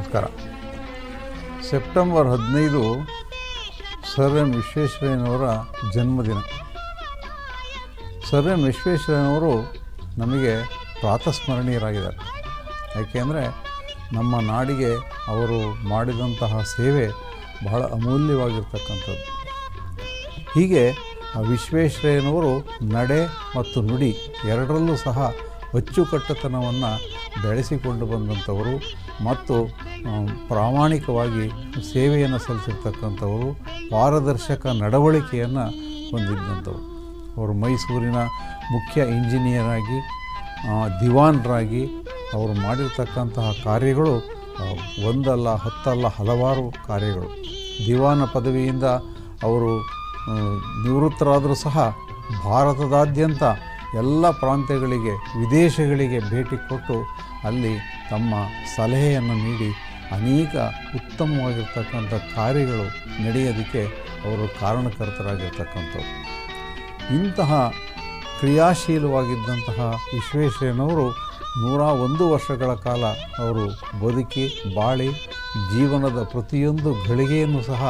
ನಮಸ್ಕಾರ. September 15 sir M ವಿಶ್ವೇಶ್ವರಯ್ಯನವರ ಜನ್ಮದಿನ. Sir M ವಿಶ್ವೇಶ್ವರಯ್ಯನವರು ನಮಗೆ ಪ್ರಾತಸ್ಮರಣೀಯರಾಗಿದ್ದಾರೆ. ಯಾಕೆಂದರೆ ನಮ್ಮ ನಾಡಿಗೆ ಅವರು ಮಾಡಿದಂತಹ ಸೇವೆ ಬಹಳ ಅಮೂಲ್ಯವಾಗಿರ್ತಕ್ಕಂಥದ್ದು. ಹೀಗೆ ಆ ವಿಶ್ವೇಶ್ವರಯ್ಯನವರು ನಡೆ ಮತ್ತು ನುಡಿ ಎರಡರಲ್ಲೂ ಸಹ ಅಚ್ಚುಕಟ್ಟುತನವನ್ನು ಬೆಳೆಸಿಕೊಂಡು ಬಂದಂಥವರು ಮತ್ತು ಪ್ರಾಮಾಣಿಕವಾಗಿ ಸೇವೆಯನ್ನು ಸಲ್ಲಿಸಿರ್ತಕ್ಕಂಥವರು, ಪಾರದರ್ಶಕ ನಡವಳಿಕೆಯನ್ನು ಹೊಂದಿದ್ದಂಥವರು. ಅವರು ಮೈಸೂರಿನ ಮುಖ್ಯ ಇಂಜಿನಿಯರಾಗಿ, ದಿವಾನರಾಗಿ ಅವರು ಮಾಡಿರ್ತಕ್ಕಂತಹ ಕಾರ್ಯಗಳು ಒಂದಲ್ಲ ಹತ್ತಲ್ಲ ಹಲವಾರು ಕಾರ್ಯಗಳು. ದಿವಾನ ಪದವಿಯಿಂದ ಅವರು ನಿವೃತ್ತರಾದರೂ ಸಹ ಭಾರತದಾದ್ಯಂತ ಎಲ್ಲ ಪ್ರಾಂತ್ಯಗಳಿಗೆ, ವಿದೇಶಗಳಿಗೆ ಭೇಟಿ ಕೊಟ್ಟು ಅಲ್ಲಿ ತಮ್ಮ ಸಲಹೆಯನ್ನು ನೀಡಿ ಅನೇಕ ಉತ್ತಮವಾಗಿರ್ತಕ್ಕಂಥ ಕಾರ್ಯಗಳು ನಡೆಯೋದಕ್ಕೆ ಅವರು ಕಾರಣಕರ್ತರಾಗಿರ್ತಕ್ಕಂಥವ್ರು. ಇಂತಹ ಕ್ರಿಯಾಶೀಲವಾಗಿದ್ದಂತಹ ವಿಶ್ವೇಶ್ವರಯ್ಯನವರು 101 ವರ್ಷಗಳ ಕಾಲ ಅವರು ಬದುಕಿ ಬಾಳಿ ಜೀವನದ ಪ್ರತಿಯೊಂದು ಗಳಿಗೆಯನ್ನು ಸಹ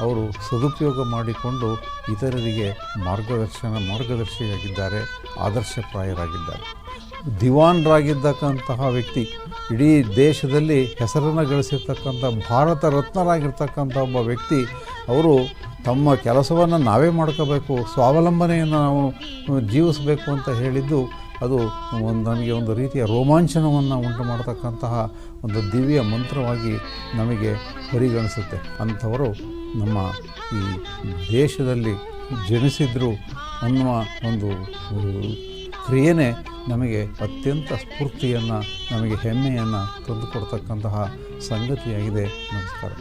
ಅವರು ಸದುಪಯೋಗ ಮಾಡಿಕೊಂಡು ಇತರರಿಗೆ ಮಾರ್ಗದರ್ಶಿಯಾಗಿದ್ದಾರೆ, ಆದರ್ಶಪ್ರಾಯರಾಗಿದ್ದಾರೆ. ದಿವಾನರಾಗಿದ್ದಕ್ಕಂತಹ ವ್ಯಕ್ತಿ, ಇಡೀ ದೇಶದಲ್ಲಿ ಹೆಸರನ್ನು ಗಳಿಸಿರ್ತಕ್ಕಂಥ ಭಾರತ ರತ್ನರಾಗಿರ್ತಕ್ಕಂಥ ಒಬ್ಬ ವ್ಯಕ್ತಿ, ಅವರು ತಮ್ಮ ಕೆಲಸವನ್ನು ನಾವೇ ಮಾಡ್ಕೋಬೇಕು, ಸ್ವಾವಲಂಬನೆಯನ್ನು ನಾವು ಜೀವಿಸಬೇಕು ಅಂತ ಹೇಳಿದ್ದು ಅದು ನಮಗೆ ಒಂದು ರೀತಿಯ ರೋಮಾಂಚನವನ್ನು ಉಂಟು ಮಾಡತಕ್ಕಂತಹ ಒಂದು ದಿವ್ಯ ಮಂತ್ರವಾಗಿ ನಮಗೆ ಪರಿಗಣಿಸುತ್ತೆ. ಅಂಥವರು ನಮ್ಮ ಈ ದೇಶದಲ್ಲಿ ಜನಿಸಿದ್ರು ಅನ್ನುವ ಒಂದು ಕ್ರಿಯೆನೇ ನಮಗೆ ಅತ್ಯಂತ ಸ್ಫೂರ್ತಿಯನ್ನು, ನಮಗೆ ಹೆಮ್ಮೆಯನ್ನು ತಂದುಕೊಡ್ತಕ್ಕಂತಹ ಸಂಗತಿಯಾಗಿದೆ. ನಮಸ್ಕಾರ.